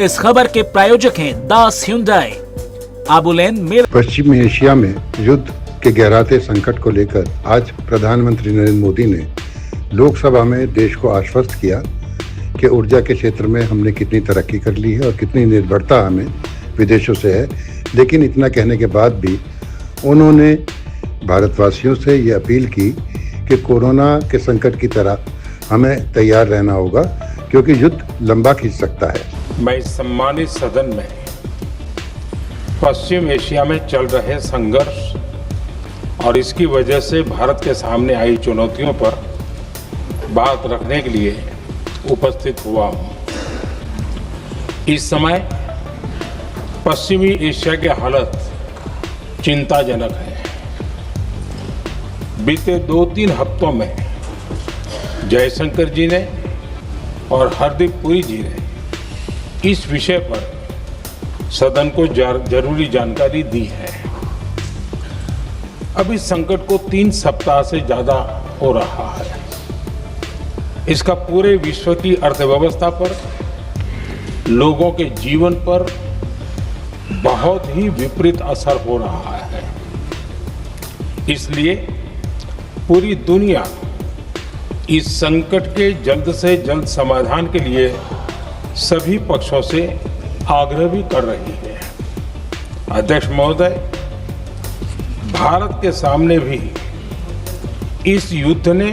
इस खबर के प्रायोजक हैं दास Hyundai, आबुलेन मेल। पश्चिम एशिया में युद्ध के गहराते संकट को लेकर आज प्रधानमंत्री नरेंद्र मोदी ने लोकसभा में देश को आश्वस्त किया कि ऊर्जा के क्षेत्र में हमने कितनी तरक्की कर ली है और कितनी निर्भरता हमें विदेशों से है। लेकिन इतना कहने के बाद भी उन्होंने भारतवासियों से ये अपील की कि कोरोना के संकट की तरह हमें तैयार रहना होगा, क्योंकि युद्ध लंबा खींच सकता है। मैं इस सम्मानित सदन में पश्चिम एशिया में चल रहे संघर्ष और इसकी वजह से भारत के सामने आई चुनौतियों पर बात रखने के लिए उपस्थित हुआ हूं। इस समय पश्चिमी एशिया की हालत चिंताजनक है। बीते 2-3 हफ्तों में जयशंकर जी ने और हरदीप पुरी जी ने इस विषय पर सदन को जरूरी जानकारी दी है। अब इस संकट को 3 सप्ताह से ज्यादा हो रहा है। इसका पूरे विश्व की अर्थव्यवस्था पर, लोगों के जीवन पर बहुत ही विपरीत असर हो रहा है। इसलिए पूरी दुनिया इस संकट के जल्द से जल्द समाधान के लिए सभी पक्षों से आग्रह भी कर रही है। अध्यक्ष महोदय, भारत के सामने भी इस युद्ध ने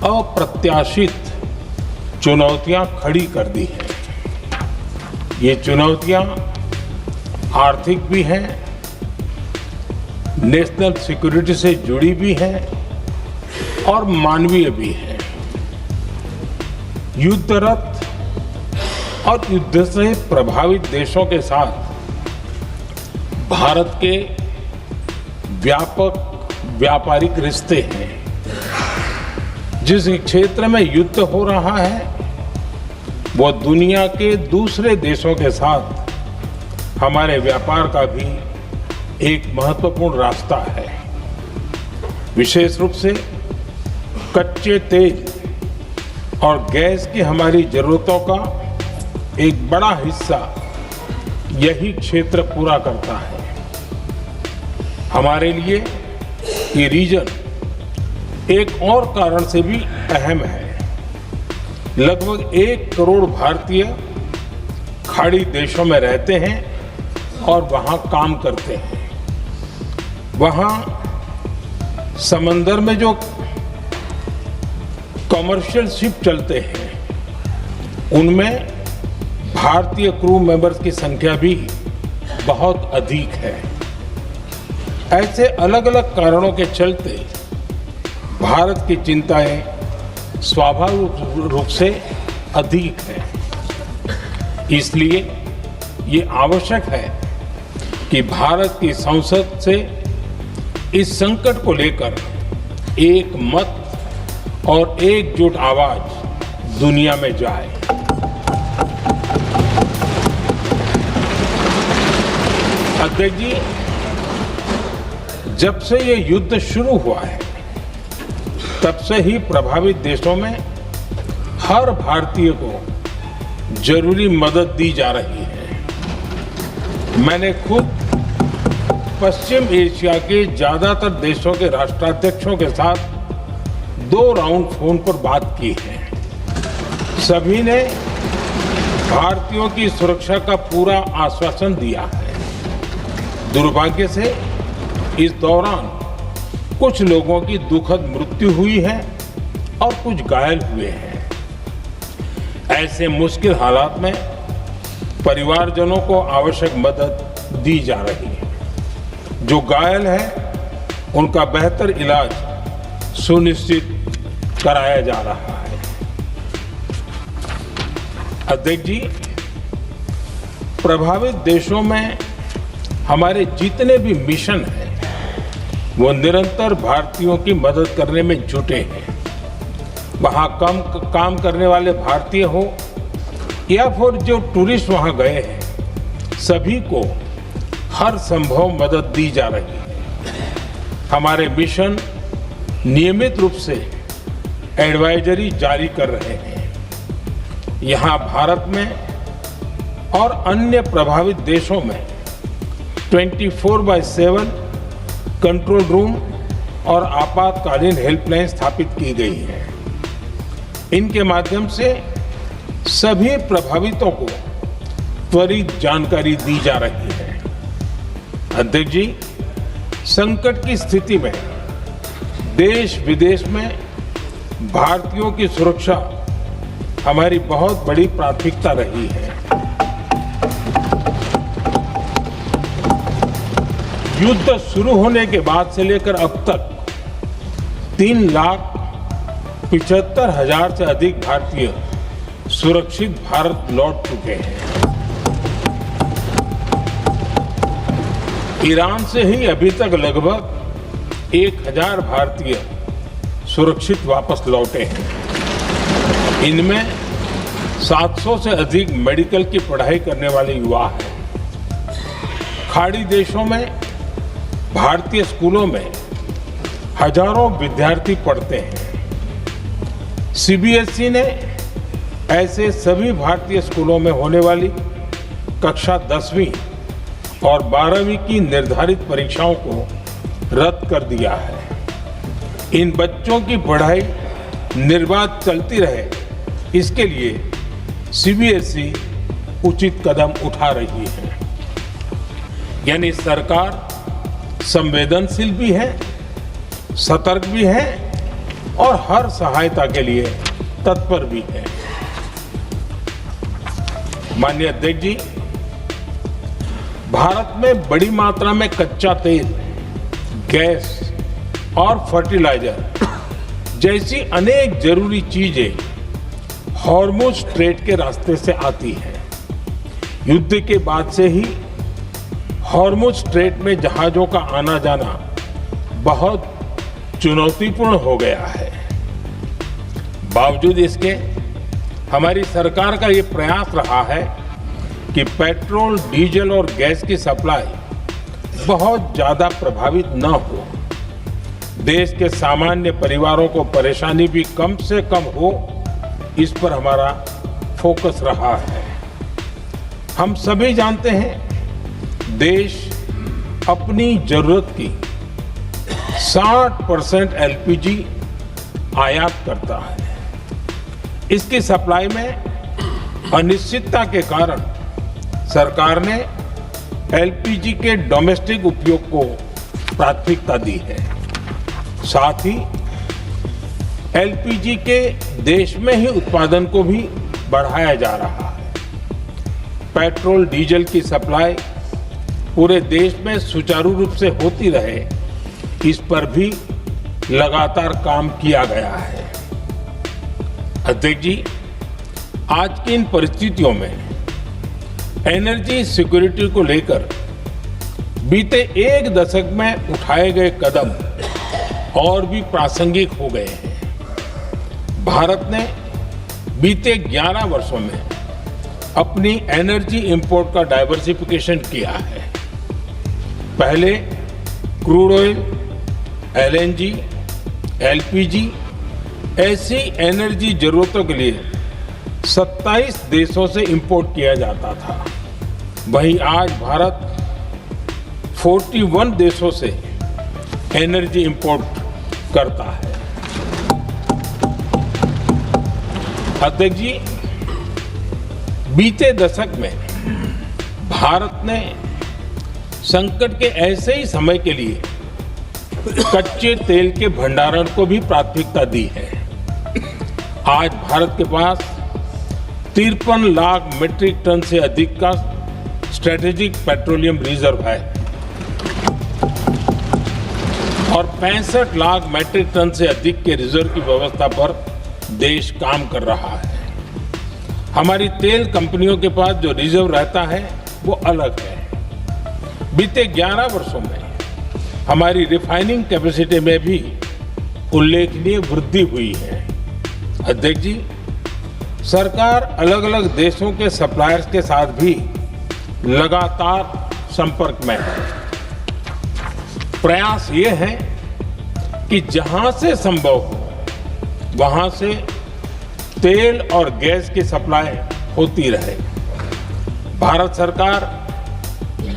अप्रत्याशित चुनौतियां खड़ी कर दी हैं। ये चुनौतियां आर्थिक भी हैं, नेशनल सिक्योरिटी से जुड़ी भी हैं और मानवीय भी है। युद्धरत और युद्ध से प्रभावित देशों के साथ भारत के व्यापक व्यापारिक रिश्ते हैं। जिस क्षेत्र में युद्ध हो रहा है वो दुनिया के दूसरे देशों के साथ हमारे व्यापार का भी एक महत्वपूर्ण रास्ता है। विशेष रूप से कच्चे तेल और गैस की हमारी जरूरतों का एक बड़ा हिस्सा यही क्षेत्र पूरा करता है। हमारे लिए ये रीजन एक और कारण से भी अहम है। लगभग 1 करोड़ भारतीय खाड़ी देशों में रहते हैं और वहां काम करते हैं। वहां समंदर में जो कमर्शियल शिप चलते हैं उनमें भारतीय क्रू मेंबर्स की संख्या भी बहुत अधिक है। ऐसे अलग अलग कारणों के चलते भारत की चिंताएं स्वाभाविक रूप से अधिक है। इसलिए ये आवश्यक है कि भारत की संसद से इस संकट को लेकर एक मत और एकजुट आवाज दुनिया में जाए। अध्यक्ष जी, जब से ये युद्ध शुरू हुआ है तब से ही प्रभावित देशों में हर भारतीय को जरूरी मदद दी जा रही है। मैंने खुद पश्चिम एशिया के ज्यादातर देशों के राष्ट्राध्यक्षों के साथ 2 राउंड फोन पर बात की है। सभी ने भारतीयों की सुरक्षा का पूरा आश्वासन दिया है। दुर्भाग्य से इस दौरान कुछ लोगों की दुखद मृत्यु हुई है और कुछ घायल हुए हैं। ऐसे मुश्किल हालात में परिवारजनों को आवश्यक मदद दी जा रही है। जो घायल है उनका बेहतर इलाज सुनिश्चित कराया जा रहा है। अध्यक्ष जी, प्रभावित देशों में हमारे जितने भी मिशन हैं वो निरंतर भारतीयों की मदद करने में जुटे हैं। वहाँ काम करने वाले भारतीय हो या फिर जो टूरिस्ट वहाँ गए हैं, सभी को हर संभव मदद दी जा रही है। हमारे मिशन नियमित रूप से एडवाइजरी जारी कर रहे हैं। यहाँ भारत में और अन्य प्रभावित देशों में 24/7 कंट्रोल रूम और आपातकालीन हेल्पलाइन स्थापित की गई है। इनके माध्यम से सभी प्रभावितों को त्वरित जानकारी दी जा रही है। अध्यक्ष जी, संकट की स्थिति में देश विदेश में भारतीयों की सुरक्षा हमारी बहुत बड़ी प्राथमिकता रही है। युद्ध शुरू होने के बाद से लेकर अब तक 3,75,000 से अधिक भारतीय सुरक्षित भारत लौट चुके हैं। ईरान से ही अभी तक लगभग 1,000 भारतीय सुरक्षित वापस लौटे हैं। इनमें 700 से अधिक मेडिकल की पढ़ाई करने वाले युवा हैं। खाड़ी देशों में भारतीय स्कूलों में हजारों विद्यार्थी पढ़ते हैं। सीबीएसई ने ऐसे सभी भारतीय स्कूलों में होने वाली कक्षा 10वीं और 12वीं की निर्धारित परीक्षाओं को रद्द कर दिया है। इन बच्चों की पढ़ाई निर्बाध चलती रहे, इसके लिए सीबीएसई उचित कदम उठा रही है। यानी सरकार संवेदनशील भी है, सतर्क भी है और हर सहायता के लिए तत्पर भी है। माननीय अध्यक्ष जी, भारत में बड़ी मात्रा में कच्चा तेल, गैस और फर्टिलाइजर जैसी अनेक जरूरी चीजें हॉर्मुज स्ट्रेट के रास्ते से आती हैं। युद्ध के बाद से ही हॉर्मुज स्ट्रेट में जहाजों का आना जाना बहुत चुनौतीपूर्ण हो गया है। बावजूद इसके हमारी सरकार का ये प्रयास रहा है कि पेट्रोल, डीजल और गैस की सप्लाई बहुत ज्यादा प्रभावित न हो। देश के सामान्य परिवारों को परेशानी भी कम से कम हो, इस पर हमारा फोकस रहा है। हम सभी जानते हैं, देश अपनी जरूरत की 60% एलपीजी आयात करता है। इसकी सप्लाई में अनिश्चितता के कारण सरकार ने एलपीजी के डोमेस्टिक उपयोग को प्राथमिकता दी है। साथ ही एलपीजी के देश में ही उत्पादन को भी बढ़ाया जा रहा है। पेट्रोल, डीजल की सप्लाई पूरे देश में सुचारू रूप से होती रहे, इस पर भी लगातार काम किया गया है। अध्यक्ष जी, आज की इन परिस्थितियों में एनर्जी सिक्योरिटी को लेकर बीते एक दशक में उठाए गए कदम और भी प्रासंगिक हो गए हैं। भारत ने बीते 11 वर्षों में अपनी एनर्जी इंपोर्ट का डाइवर्सिफिकेशन किया है। पहले क्रूड ऑयल, एलएनजी, एलपीजी ऐसी एनर्जी जरूरतों के लिए 27 देशों से इंपोर्ट किया जाता था। वहीं आज भारत 41 देशों से एनर्जी इंपोर्ट करता है। अध्यक्ष जी, बीते दशक में भारत ने संकट के ऐसे ही समय के लिए कच्चे तेल के भंडारण को भी प्राथमिकता दी है। आज भारत के पास 53 लाख मीट्रिक टन से अधिक का स्ट्रेटेजिक पेट्रोलियम रिजर्व है और 65 लाख मीट्रिक टन से अधिक के रिजर्व की व्यवस्था पर देश काम कर रहा है। हमारी तेल कंपनियों के पास जो रिजर्व रहता है वो अलग है। बीते 11 वर्षों में हमारी रिफाइनिंग कैपेसिटी में भी उल्लेखनीय वृद्धि हुई है। अध्यक्ष जी, सरकार अलग अलग देशों के सप्लायर्स के साथ भी लगातार संपर्क में है। प्रयास ये है कि जहां से संभव हो वहां से तेल और गैस की सप्लाई होती रहे। भारत सरकार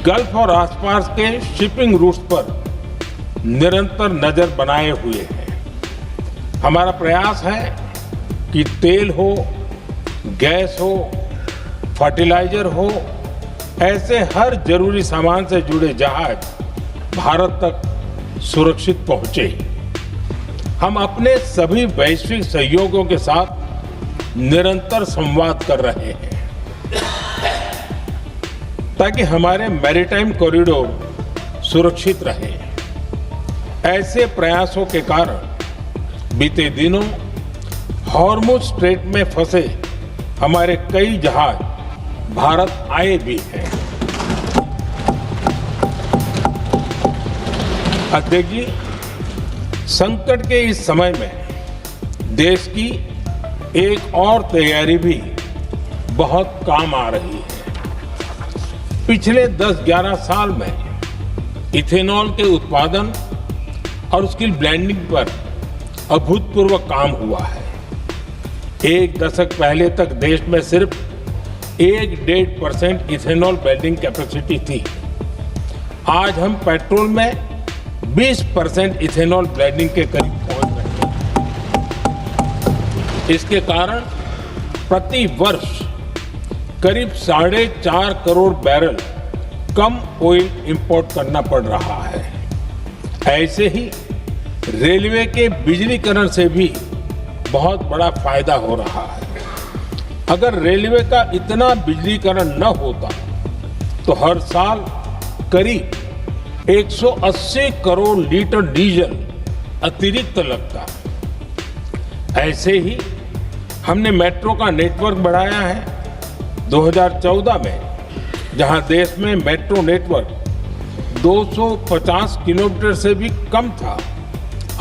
गल्फ और आसपास के शिपिंग रूट्स पर निरंतर नजर बनाए हुए है। हमारा प्रयास है कि तेल हो, गैस हो, फर्टिलाइजर हो, ऐसे हर जरूरी सामान से जुड़े जहाज भारत तक सुरक्षित पहुंचे। हम अपने सभी वैश्विक सहयोगियों के साथ निरंतर संवाद कर रहे हैं ताकि हमारे मैरीटाइम कॉरिडोर सुरक्षित रहे। ऐसे प्रयासों के कारण बीते दिनों हॉर्मुज स्ट्रेट में फंसे हमारे कई जहाज भारत आए भी हैं। अध्यक्ष जी, संकट के इस समय में देश की एक और तैयारी भी बहुत काम आ रही है। पिछले 10-11 साल में इथेनॉल के उत्पादन और उसकी ब्लेंडिंग पर अभूतपूर्व काम हुआ है। एक दशक पहले तक देश में सिर्फ 1-1.5% इथेनॉल ब्लेंडिंग कैपेसिटी थी। आज हम पेट्रोल में 20% इथेनॉल ब्लेंडिंग के करीब पहुंच रहे हैं। इसके कारण प्रति वर्ष करीब 4.5 करोड़ बैरल कम ऑयल इंपोर्ट करना पड़ रहा है। ऐसे ही रेलवे के बिजलीकरण से भी बहुत बड़ा फायदा हो रहा है। अगर रेलवे का इतना बिजलीकरण न होता तो हर साल करीब 180 करोड़ लीटर डीजल अतिरिक्त लगता। ऐसे ही हमने मेट्रो का नेटवर्क बढ़ाया है। 2014 में जहां देश में मेट्रो नेटवर्क 250 किलोमीटर से भी कम था,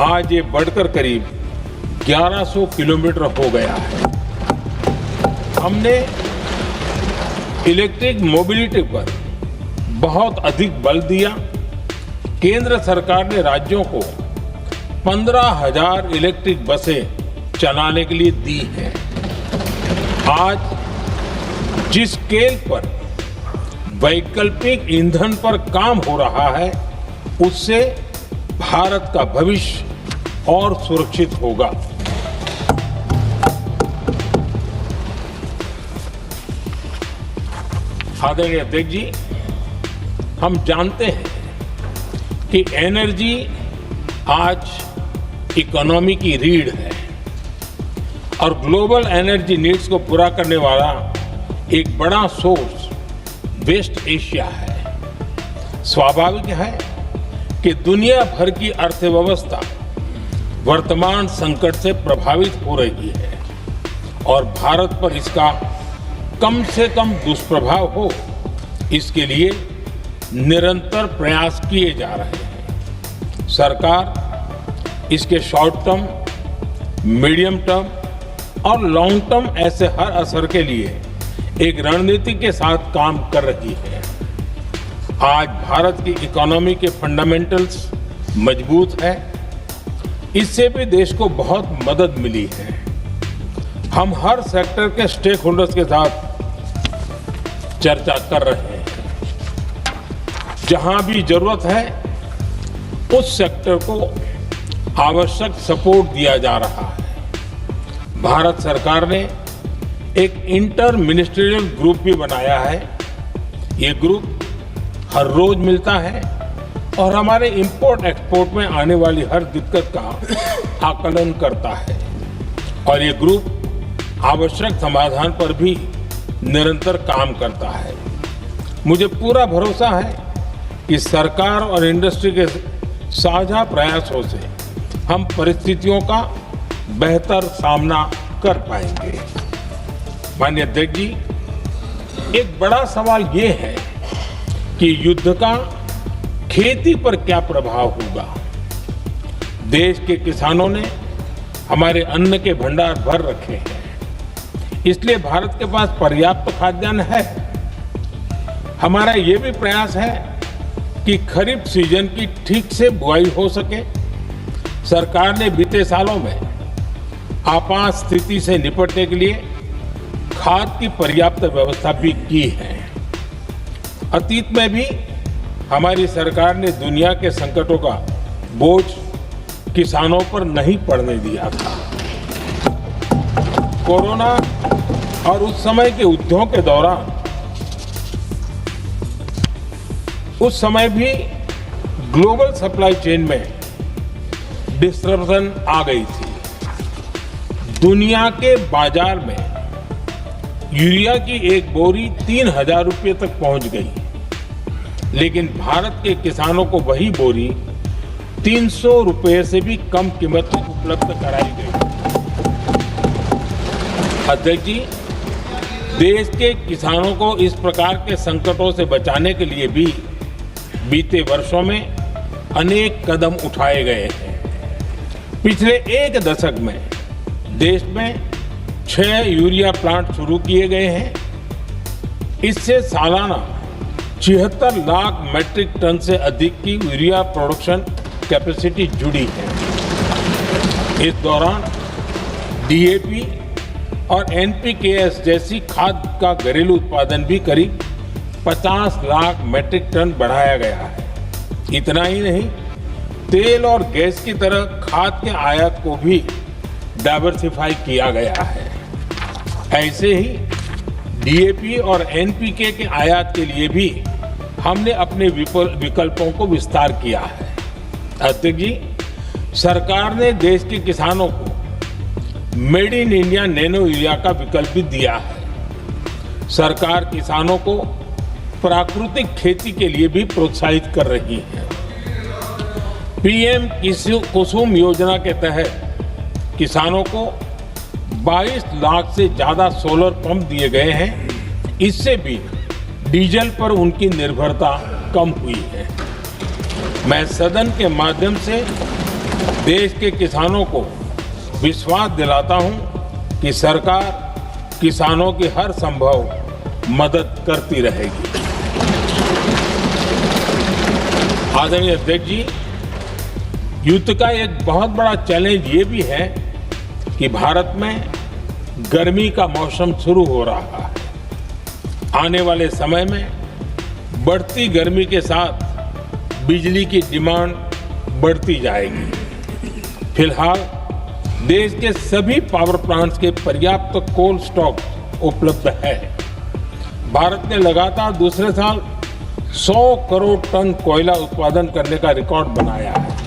आज ये बढ़कर करीब 1100 किलोमीटर हो गया है। हमने इलेक्ट्रिक मोबिलिटी पर बहुत अधिक बल दिया। केंद्र सरकार ने राज्यों को 15,000 इलेक्ट्रिक बसें चलाने के लिए दी हैं। आज जिस स्केल पर वैकल्पिक ईंधन पर काम हो रहा है, उससे भारत का भविष्य और सुरक्षित होगा। आदरणीय अध्यक्ष जी, हम जानते हैं कि एनर्जी आज इकोनॉमी की रीढ़ है और ग्लोबल एनर्जी नीड्स को पूरा करने वाला एक बड़ा सोर्स वेस्ट एशिया है। स्वाभाविक है कि दुनिया भर की अर्थव्यवस्था वर्तमान संकट से प्रभावित हो रही है और भारत पर इसका कम से कम दुष्प्रभाव हो, इसके लिए निरंतर प्रयास किए जा रहे हैं। सरकार इसके शॉर्ट टर्म, मीडियम टर्म और लॉन्ग टर्म ऐसे हर असर के लिए एक रणनीति के साथ काम कर रही है। आज भारत की इकोनॉमी के फंडामेंटल्स मजबूत है। इससे भी देश को बहुत मदद मिली है। हम हर सेक्टर के स्टेक होल्डर्स के साथ चर्चा कर रहे हैं। जहां भी जरूरत है उस सेक्टर को आवश्यक सपोर्ट दिया जा रहा है। भारत सरकार ने एक इंटर मिनिस्ट्रियल ग्रुप भी बनाया है। ये ग्रुप हर रोज मिलता है और हमारे इंपोर्ट एक्सपोर्ट में आने वाली हर दिक्कत का आकलन करता है और ये ग्रुप आवश्यक समाधान पर भी निरंतर काम करता है। मुझे पूरा भरोसा है कि सरकार और इंडस्ट्री के साझा प्रयासों से हम परिस्थितियों का बेहतर सामना कर पाएंगे। माननीय अध्यक्ष जी, एक बड़ा सवाल ये है कि युद्ध का खेती पर क्या प्रभाव होगा। देश के किसानों ने हमारे अन्न के भंडार भर रखे हैं, इसलिए भारत के पास पर्याप्त खाद्यान्न है। हमारा ये भी प्रयास है कि खरीफ सीजन की ठीक से बुआई हो सके। सरकार ने बीते सालों में आपात स्थिति से निपटने के लिए खाद की पर्याप्त व्यवस्था भी की है। अतीत में भी हमारी सरकार ने दुनिया के संकटों का बोझ किसानों पर नहीं पड़ने दिया था। कोरोना और उस समय के युद्धों के दौरान उस समय भी ग्लोबल सप्लाई चेन में डिस्ट्रप्शन आ गई थी। दुनिया के बाजार में यूरिया की एक बोरी 3,000 रुपये तक पहुंच गई, लेकिन भारत के किसानों को वही बोरी 300 रुपये से भी कम कीमत में उपलब्ध कराई गई। अध्यक्ष जी, देश के किसानों को इस प्रकार के संकटों से बचाने के लिए भी बीते वर्षों में अनेक कदम उठाए गए हैं। पिछले एक दशक में देश में 6 यूरिया प्लांट शुरू किए गए हैं। इससे सालाना 76 लाख मैट्रिक टन से अधिक की यूरिया प्रोडक्शन कैपेसिटी जुड़ी है। इस दौरान डीएपी और एनपीकेएस जैसी खाद का घरेलू उत्पादन भी करीब 50 लाख मैट्रिक टन बढ़ाया गया है। इतना ही नहीं, तेल और गैस की तरह खाद के आयात को भी डाइवर्सिफाई किया गया है। ऐसे ही डीएपी और एनपीके के आयात के लिए भी हमने अपने विकल्पों को विस्तार किया है। अध्यक्ष जी, सरकार ने देश के किसानों को made in India nano urea का विकल्प भी दिया है। सरकार किसानों को प्राकृतिक खेती के लिए भी प्रोत्साहित कर रही है। पीएम कुसुम योजना के तहत किसानों को 22 लाख से ज्यादा सोलर पंप दिए गए हैं। इससे भी डीजल पर उनकी निर्भरता कम हुई है। मैं सदन के माध्यम से देश के किसानों को विश्वास दिलाता हूं कि सरकार किसानों की हर संभव मदद करती रहेगी। आदरणीय अध्यक्ष जी, युद्ध का एक बहुत बड़ा चैलेंज ये भी है कि भारत में गर्मी का मौसम शुरू हो रहा है। आने वाले समय में बढ़ती गर्मी के साथ बिजली की डिमांड बढ़ती जाएगी। फिलहाल देश के सभी पावर प्लांट्स के पर्याप्त कोल स्टॉक उपलब्ध है। भारत ने लगातार दूसरे साल 100 करोड़ टन कोयला उत्पादन करने का रिकॉर्ड बनाया है।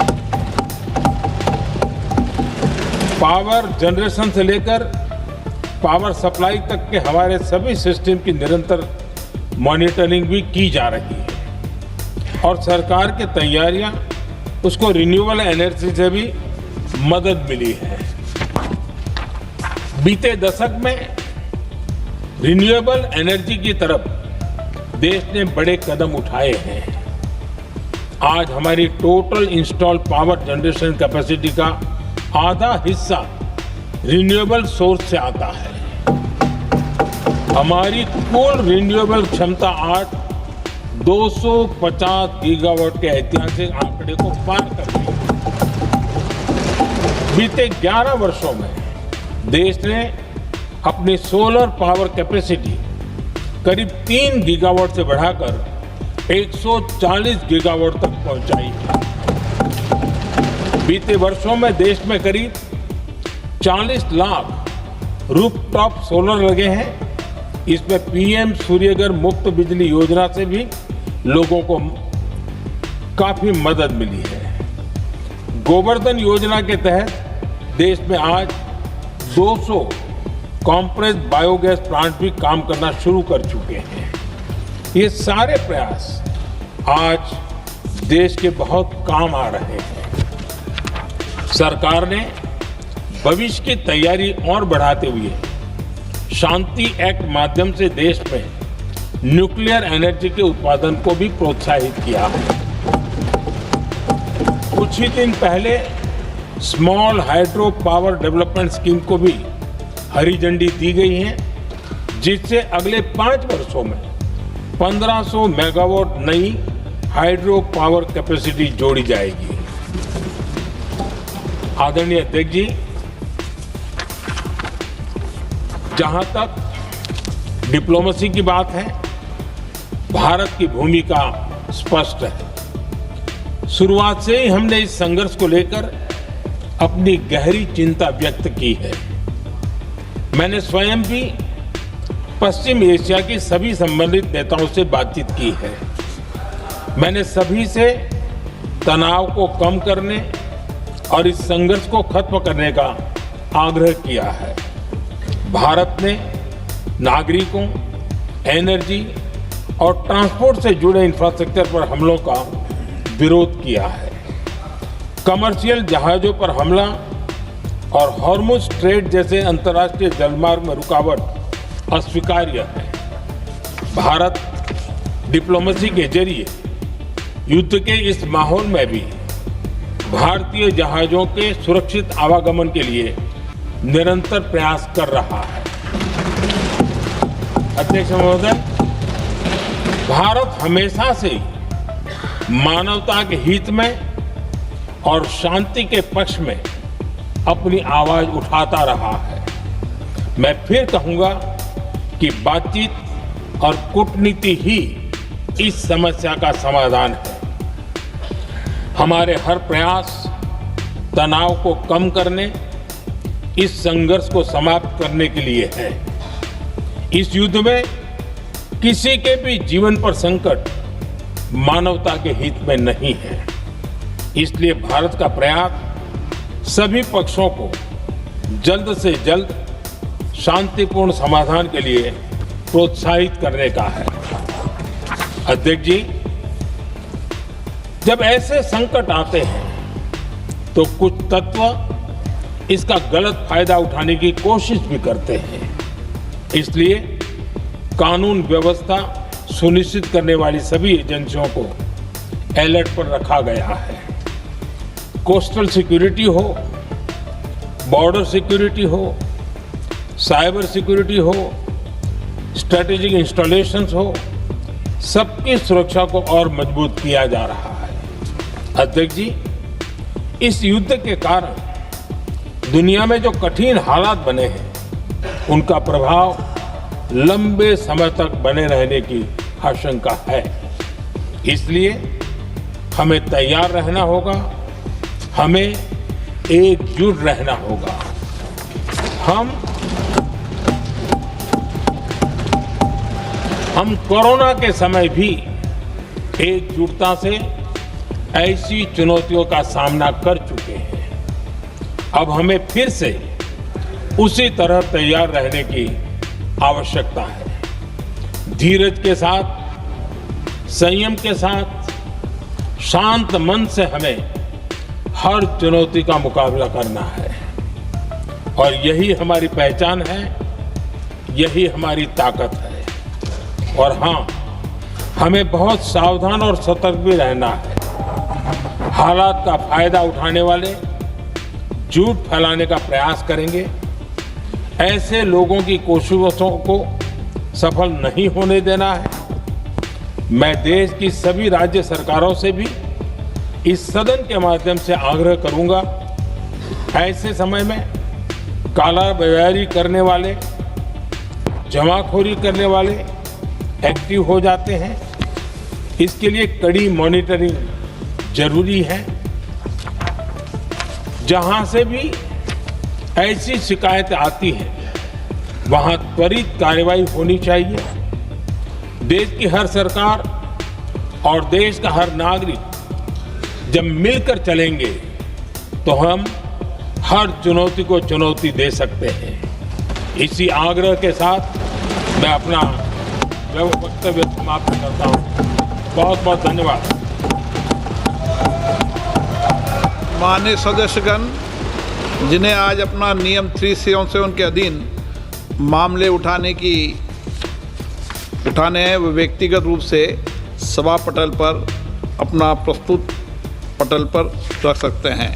पावर जनरेशन से लेकर पावर सप्लाई तक के हमारे सभी सिस्टम की निरंतर मॉनिटरिंग भी की जा रही है और सरकार की तैयारियां उसको रिन्यूएबल एनर्जी से भी मदद मिली है। बीते दशक में रिन्यूएबल एनर्जी की तरफ देश ने बड़े कदम उठाए हैं। आज हमारी total install power generation capacity का आधा हिस्सा रिन्यूएबल सोर्स से आता है। हमारी कुल रिन्यूएबल क्षमता आज 250 गीगावाट के ऐतिहासिक आंकड़े को पार कर गई। बीते 11 वर्षों में देश ने अपनी सोलर पावर कैपेसिटी करीब 3 गीगावाट से बढ़ाकर 140 गीगावाट तक पहुंचाई है। बीते वर्षों में देश में करीब 40 लाख रूफटॉप सोलर लगे हैं। इसमें पीएम सूर्यघर मुफ्त बिजली योजना से भी लोगों को काफी मदद मिली है। गोवर्धन योजना के तहत देश में आज 200 कॉम्प्रेस्ड बायोगैस प्लांट भी काम करना शुरू कर चुके हैं। ये सारे प्रयास आज देश के बहुत काम आ रहे हैं। सरकार ने भविष्य की तैयारी और बढ़ाते हुए शांति एक्ट माध्यम से देश में न्यूक्लियर एनर्जी के उत्पादन को भी प्रोत्साहित किया है। कुछ ही दिन पहले small hydro power development scheme को भी हरी झंडी दी गई है, जिससे अगले 5 वर्षों में 1500 मेगावाट नई हाइड्रो पावर कैपेसिटी जोड़ी जाएगी। आदरणीय अध्यक्ष जी, जहां तक डिप्लोमेसी की बात है, भारत की भूमिका स्पष्ट है। शुरुआत से ही हमने इस संघर्ष को लेकर अपनी गहरी चिंता व्यक्त की है। मैंने स्वयं भी पश्चिम एशिया की सभी संबंधित नेताओं से बातचीत की है। मैंने सभी से तनाव को कम करने और इस संघर्ष को खत्म करने का आग्रह किया है। भारत ने नागरिकों, एनर्जी और ट्रांसपोर्ट से जुड़े इंफ्रास्ट्रक्चर पर हमलों का विरोध किया है। कमर्शियल जहाजों पर हमला और हॉर्मुज स्ट्रेट जैसे अंतर्राष्ट्रीय जलमार्ग में रुकावट अस्वीकार्य है। भारत डिप्लोमेसी के जरिए युद्ध के इस माहौल में भी भारतीय जहाजों के सुरक्षित आवागमन के लिए निरंतर प्रयास कर रहा है। अध्यक्ष महोदय, भारत हमेशा से मानवता के हित में और शांति के पक्ष में अपनी आवाज उठाता रहा है। मैं फिर कहूंगा कि बातचीत और कूटनीति ही इस समस्या का समाधान है। हमारे हर प्रयास तनाव को कम करने, इस संघर्ष को समाप्त करने के लिए है। इस युद्ध में किसी के भी जीवन पर संकट मानवता के हित में नहीं है। इसलिए भारत का प्रयास सभी पक्षों को जल्द से जल्द शांतिपूर्ण समाधान के लिए प्रोत्साहित करने का है। अध्यक्ष जी, जब ऐसे संकट आते हैं तो कुछ तत्व इसका गलत फायदा उठाने की कोशिश भी करते हैं। इसलिए कानून व्यवस्था सुनिश्चित करने वाली सभी एजेंसियों को अलर्ट पर रखा गया है। कोस्टल सिक्योरिटी हो, बॉर्डर सिक्योरिटी हो, साइबर सिक्योरिटी हो, स्ट्रेटेजिक इंस्टॉलेशंस हो, सबकी सुरक्षा को और मजबूत किया जा रहा है। अध्यक्ष जी, इस युद्ध के कारण दुनिया में जो कठिन हालात बने हैं, उनका प्रभाव लंबे समय तक बने रहने की आशंका है। इसलिए हमें तैयार रहना होगा, हमें एकजुट रहना होगा। हम कोरोना के समय भी एकजुटता से ऐसी चुनौतियों का सामना कर चुके हैं। अब हमें फिर से उसी तरह तैयार रहने की आवश्यकता है। धीरज के साथ, संयम के साथ, शांत मन से हमें हर चुनौती का मुकाबला करना है। और यही हमारी पहचान है, यही हमारी ताकत है। और हाँ, हमें बहुत सावधान और सतर्क भी रहना है। हालात का फायदा उठाने वाले झूठ फैलाने का प्रयास करेंगे। ऐसे लोगों की कोशिशों को सफल नहीं होने देना है। मैं देश की सभी राज्य सरकारों से भी इस सदन के माध्यम से आग्रह करूंगा, ऐसे समय में कालाबाजारी करने वाले, जमाखोरी करने वाले एक्टिव हो जाते हैं। इसके लिए कड़ी मॉनिटरिंग जरूरी है। जहां से भी ऐसी शिकायतें आती हैं, वहां त्वरित कार्रवाई होनी चाहिए। देश की हर सरकार और देश का हर नागरिक जब मिलकर चलेंगे तो हम हर चुनौती को चुनौती दे सकते हैं। इसी आग्रह के साथ मैं अपना वक्तव्य समाप्त करता हूं। बहुत बहुत धन्यवाद। माननीय सदस्यगण, जिन्हें आज अपना नियम 377 के अधीन मामले उठाने हैं, वे व्यक्तिगत रूप से सभा पटल पर अपना प्रस्तुत पटल पर रख सकते हैं।